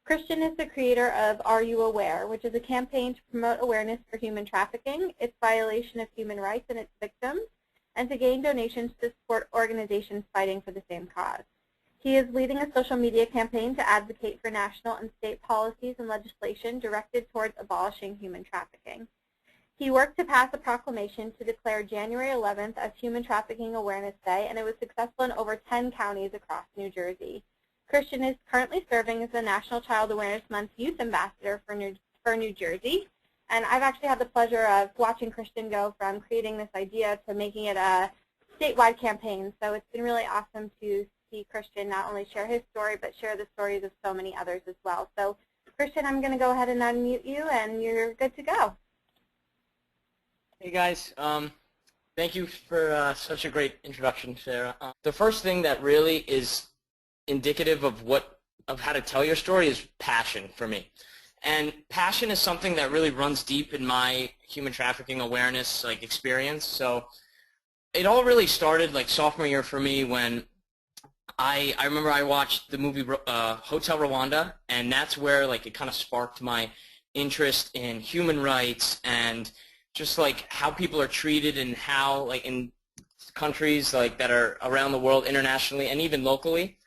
Christian is the creator of Are You Aware, which is a campaign to promote awareness for human trafficking, its violation of human rights and its victims, and to gain donations to support organizations fighting for the same cause. He is leading a social media campaign to advocate for national and state policies and legislation directed towards abolishing human trafficking. He worked to pass a proclamation to declare January 11th as Human Trafficking Awareness Day, and it was successful in over 10 counties across New Jersey. Christian is currently serving as the National Child Awareness Month Youth Ambassador for New Jersey, and I've actually had the pleasure of watching Christian go from creating this idea to making it a statewide campaign. So it's been really awesome to see Christian not only share his story, but share the stories of so many others as well. So Christian, I'm going to go ahead and unmute you, and you're good to go. Hey guys, thank you for such a great introduction, Sarah. The first thing that really is indicative of how to tell your story is passion for me. And passion is something that really runs deep in my human trafficking awareness experience. So it all really started sophomore year for me when I remember I watched the movie Hotel Rwanda, and that's where it kind of sparked my interest in human rights and just how people are treated and how in countries that are around the world internationally and even locally.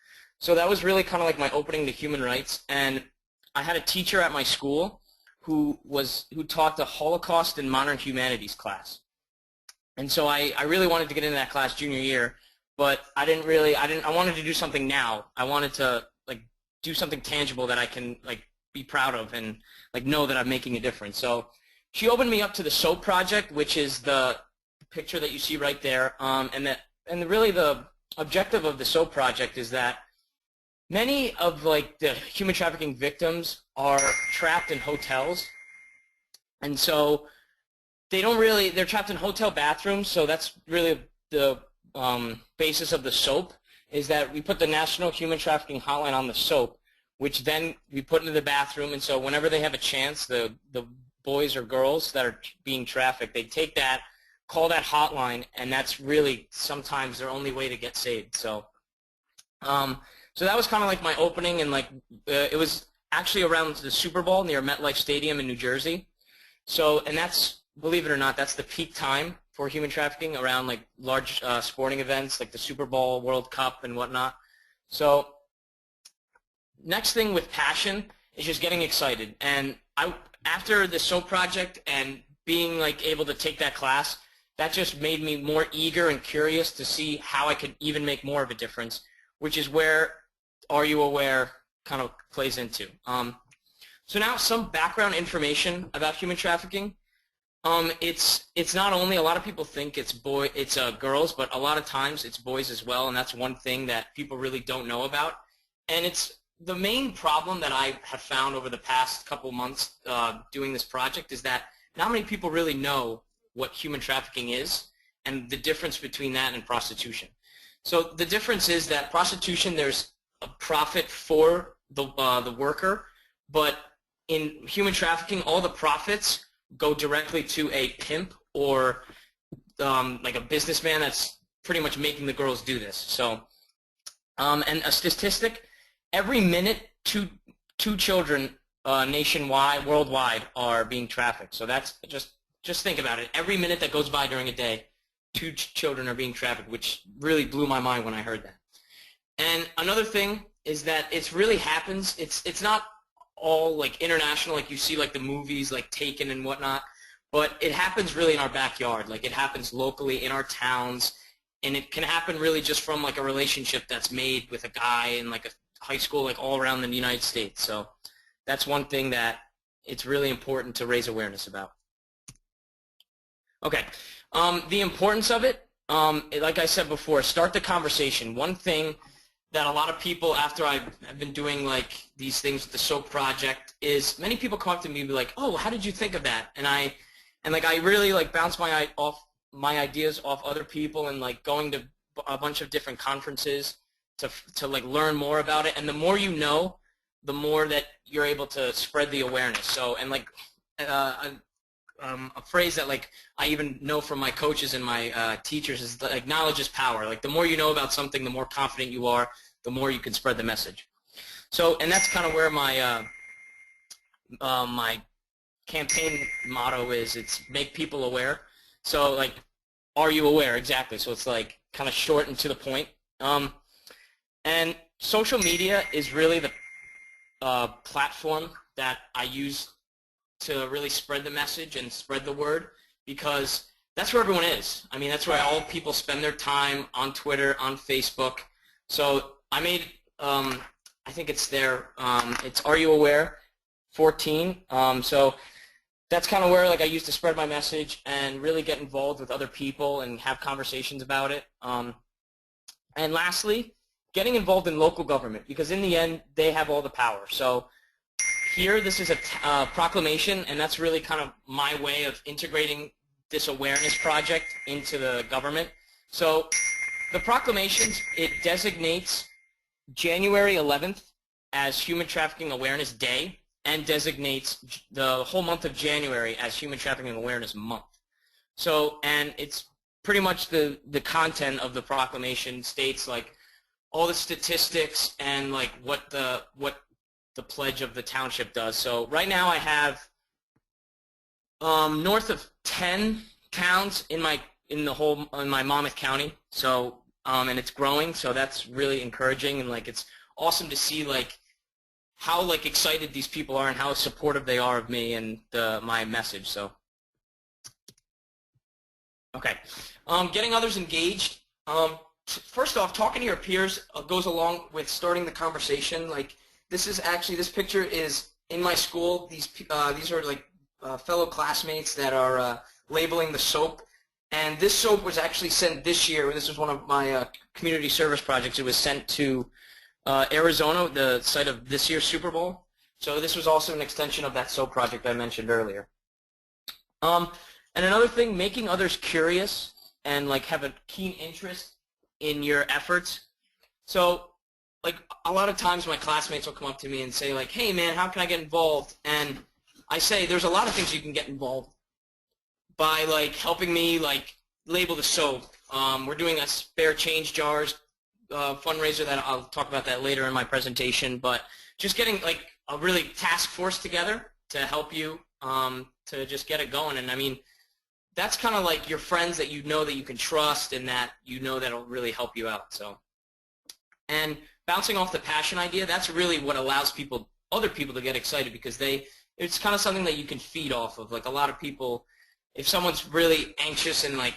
So that was really kind of my opening to human rights. And I had a teacher at my school who taught the Holocaust and Modern Humanities class. And so I really wanted to get into that class junior year, but I wanted to do something now. I wanted to do something tangible that I can be proud of and know that I'm making a difference. So she opened me up to the SOAP project, which is the picture that you see right there. And really the objective of the SOAP project is that many of the human trafficking victims are trapped in hotels, and so they're trapped in hotel bathrooms. So that's really the basis of the SOAP, is that we put the National Human Trafficking Hotline on the SOAP, which then we put into the bathroom. And so whenever they have a chance, the boys or girls that are being trafficked, they take that, call that hotline, and that's really sometimes their only way to get saved. So so that was kind of my opening, and it was actually around the Super Bowl near MetLife Stadium in New Jersey. So, and that's, believe it or not, that's the peak time for human trafficking, around large sporting events like the Super Bowl, World Cup, and whatnot. So next thing with passion is just getting excited. And after the SOAP project and being able to take that class, that just made me more eager and curious to see how I could even make more of a difference, which is where Are You Aware kind of plays into. So now some background information about human trafficking. It's not only, a lot of people think it's girls, but a lot of times it's boys as well, and that's one thing that people really don't know about. And it's the main problem that I have found over the past couple months doing this project is that not many people really know what human trafficking is and the difference between that and prostitution. So the difference is that prostitution, there's a profit for the worker, but in human trafficking, all the profits go directly to a pimp or a businessman that's pretty much making the girls do this. So, and a statistic, every minute two children nationwide, worldwide, are being trafficked. So that's just think about it. Every minute that goes by during a day, 2 children are being trafficked, which really blew my mind when I heard that. And another thing is that it really happens. It's not all international, you see the movies Taken and whatnot, but it happens really in our backyard. It happens locally in our towns, and it can happen really just from a relationship that's made with a guy in a high school all around the United States. So that's one thing that it's really important to raise awareness about. Okay, the importance of it, like I said before, start the conversation. One thing that a lot of people, after I've been doing these things with the SOAP project, is many people come up to me and be like, "Oh, how did you think of that?" And I really bounce my ideas off other people, and going to a bunch of different conferences to learn more about it. And the more you know, the more that you're able to spread the awareness. So, and a phrase that I even know from my coaches and my teachers is knowledge is power. The more you know about something, the more confident you are, the more you can spread the message. So, and that's kind of where my my campaign motto is. It's make people aware. So, like, are you aware? Exactly. So it's like kind of short and to the point. And social media is really the platform that I use to really spread the message and spread the word, because that's where everyone is. I mean, that's where all people spend their time, on Twitter, on Facebook. So I made, I think it's there, it's Are You Aware 14. So that's kind of where like I used to spread my message and really get involved with other people and have conversations about it. And lastly, getting involved in local government, because in the end, they have all the power. So here, this is a proclamation, and that's really kind of my way of integrating this awareness project into the government. So the proclamations, it designates January 11th as Human Trafficking Awareness Day and designates the whole month of January as Human Trafficking Awareness Month. So, and it's pretty much the content of the proclamation states like all the statistics and like what the pledge of the township does. So right now I have north of 10 towns in my Monmouth County. So and it's growing. So that's really encouraging, and like it's awesome to see like how like excited these people are and how supportive they are of me and my message. So okay, getting others engaged. First off, talking to your peers goes along with starting the conversation. Like this picture is in my school. These are like fellow classmates that are labeling the soap. And this soap was actually sent this year. This was one of my community service projects. It was sent to Arizona, the site of this year's Super Bowl. So this was also an extension of that soap project I mentioned earlier. And another thing, making others curious and like have a keen interest in your efforts. So like a lot of times my classmates will come up to me and say like, hey man, how can I get involved? And I say there's a lot of things you can get involved by, like helping me like label the soap. We're doing a spare change jars fundraiser that I'll talk about that later in my presentation, but just getting like a really task force together to help you to just get it going. And I mean, that's kind of like your friends that you know that you can trust and that you know that'll really help you out. So, and bouncing off the passion idea, that's really what allows other people to get excited, because it's kind of something that you can feed off of. Like a lot of people, if someone's really anxious and like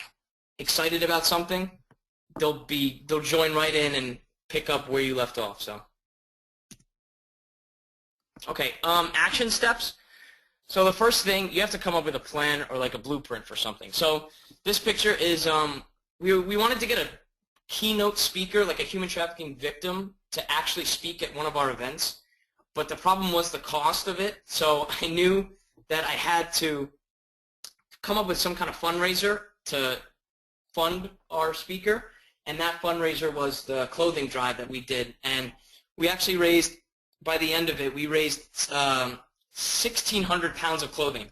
excited about something, they'll join right in and pick up where you left off. So, okay, action steps. So the first thing, you have to come up with a plan or like a blueprint for something. So this picture is, we wanted to get a keynote speaker, like a human trafficking victim, to actually speak at one of our events. But the problem was the cost of it. So I knew that I had to come up with some kind of fundraiser to fund our speaker. And that fundraiser was the clothing drive that we did. And we actually raised, by the end of it, we raised 1,600 pounds of clothing,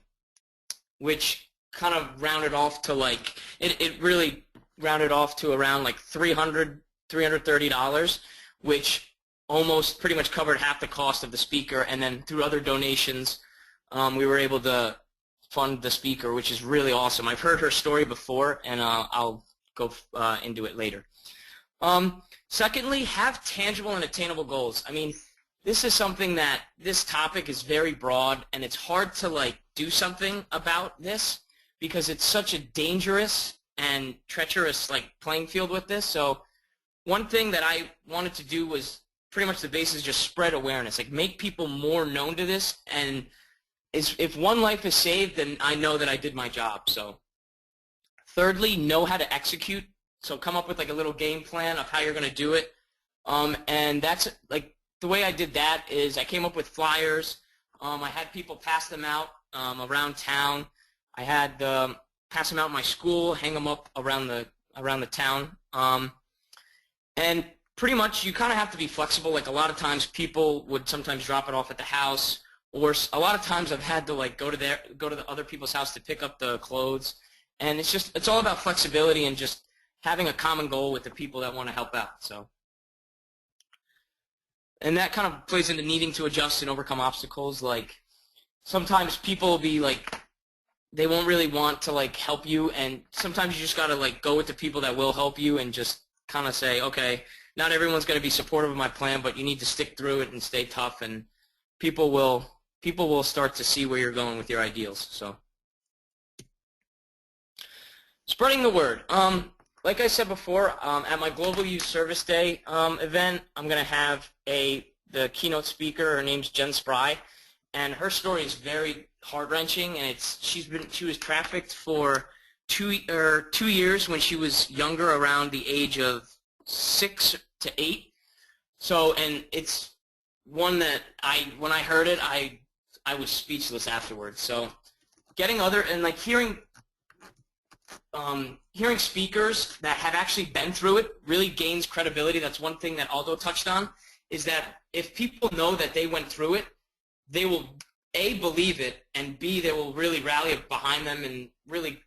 which kind of rounded off to like, it really rounded off to around like $330, which almost pretty much covered half the cost of the speaker. And then through other donations, we were able to fund the speaker, which is really awesome. I've heard her story before, and I'll go into it later. Secondly, have tangible and attainable goals. I mean, this is something that, this topic is very broad, and it's hard to like do something about this because it's such a dangerous and treacherous like playing field with this. So one thing that I wanted to do was pretty much the basis, just spread awareness, like make people more known to this, and if one life is saved, then I know that I did my job. So thirdly, know how to execute. So come up with like a little game plan of how you're going to do it. And that's like, the way I did that is I came up with flyers. I had people pass them out around town. I had pass them out in my school, hang them up around the town. And pretty much you kind of have to be flexible. Like a lot of times people would sometimes drop it off at the house, or a lot of times I've had to like go to the other people's house to pick up the clothes. And it's all about flexibility and just having a common goal with the people that want to help out. So And that kind of plays into needing to adjust and overcome obstacles. Like sometimes people will be like, they won't really want to like help you, and sometimes you just gotta like go with the people that will help you and just kind of say, okay, not everyone's gonna be supportive of my plan, but you need to stick through it and stay tough, and people will start to see where you're going with your ideals. So spreading the word. Like I said before, at my Global Youth Service Day event, I'm gonna have the keynote speaker. Her name's Jen Spry, and her story is very heart-wrenching, and she was trafficked for 2 years when she was younger, around the age of 6 to 8. So, and it's one that when I heard it, I was speechless afterwards. So, getting other and like hearing speakers that have actually been through it really gains credibility. That's one thing that Aldo touched on, is that if people know that they went through it, they will A, believe it, and B, they will really rally behind them and really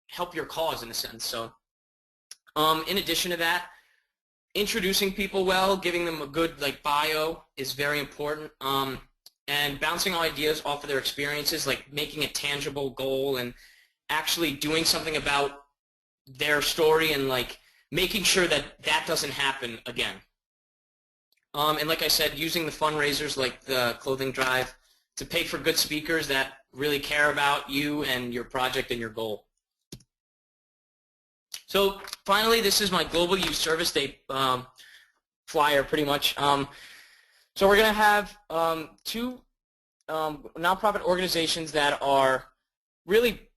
help your cause in a sense. So in addition to that, introducing people well, giving them a good like bio is very important, and bouncing ideas off of their experiences, like making a tangible goal and actually doing something about their story and like making sure that that doesn't happen again. And like I said, using the fundraisers like the clothing drive to pay for good speakers that really care about you and your project and your goal. So finally, this is my Global Youth Service Day flyer pretty much. So we're going to have 2 nonprofit organizations that are really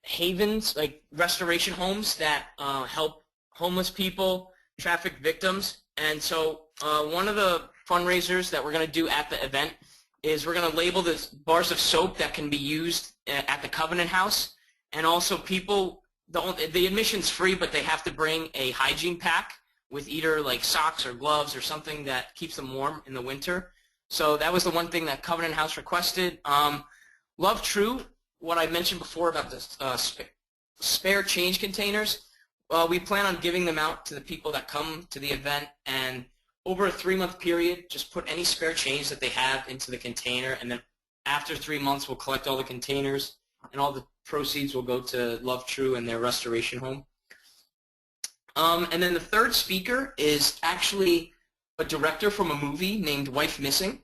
havens, like restoration homes that help homeless people, trafficked victims. And so one of the fundraisers that we're going to do at the event is we're going to label the bars of soap that can be used at the Covenant House, and also people, the admission's free, but they have to bring a hygiene pack with either like socks or gloves or something that keeps them warm in the winter. So that was the one thing that Covenant House requested. Love True, what I mentioned before about the spare change containers, we plan on giving them out to the people that come to the event, and over a 3-month period, just put any spare change that they have into the container, and then after 3 months, we'll collect all the containers, and all the proceeds will go to Love True and their restoration home. And then the third speaker is actually a director from a movie named Wife Missing,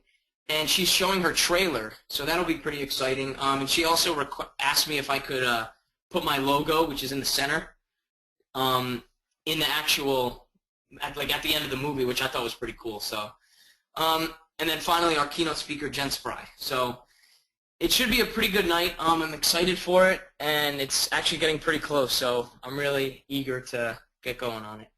and she's showing her trailer, so that'll be pretty exciting. And she also asked me if I could put my logo, which is in the center, in the actual, like at the end of the movie, which I thought was pretty cool. So, and then finally our keynote speaker, Jen Spry. So it should be a pretty good night. I'm excited for it, and it's actually getting pretty close, so I'm really eager to get going on it.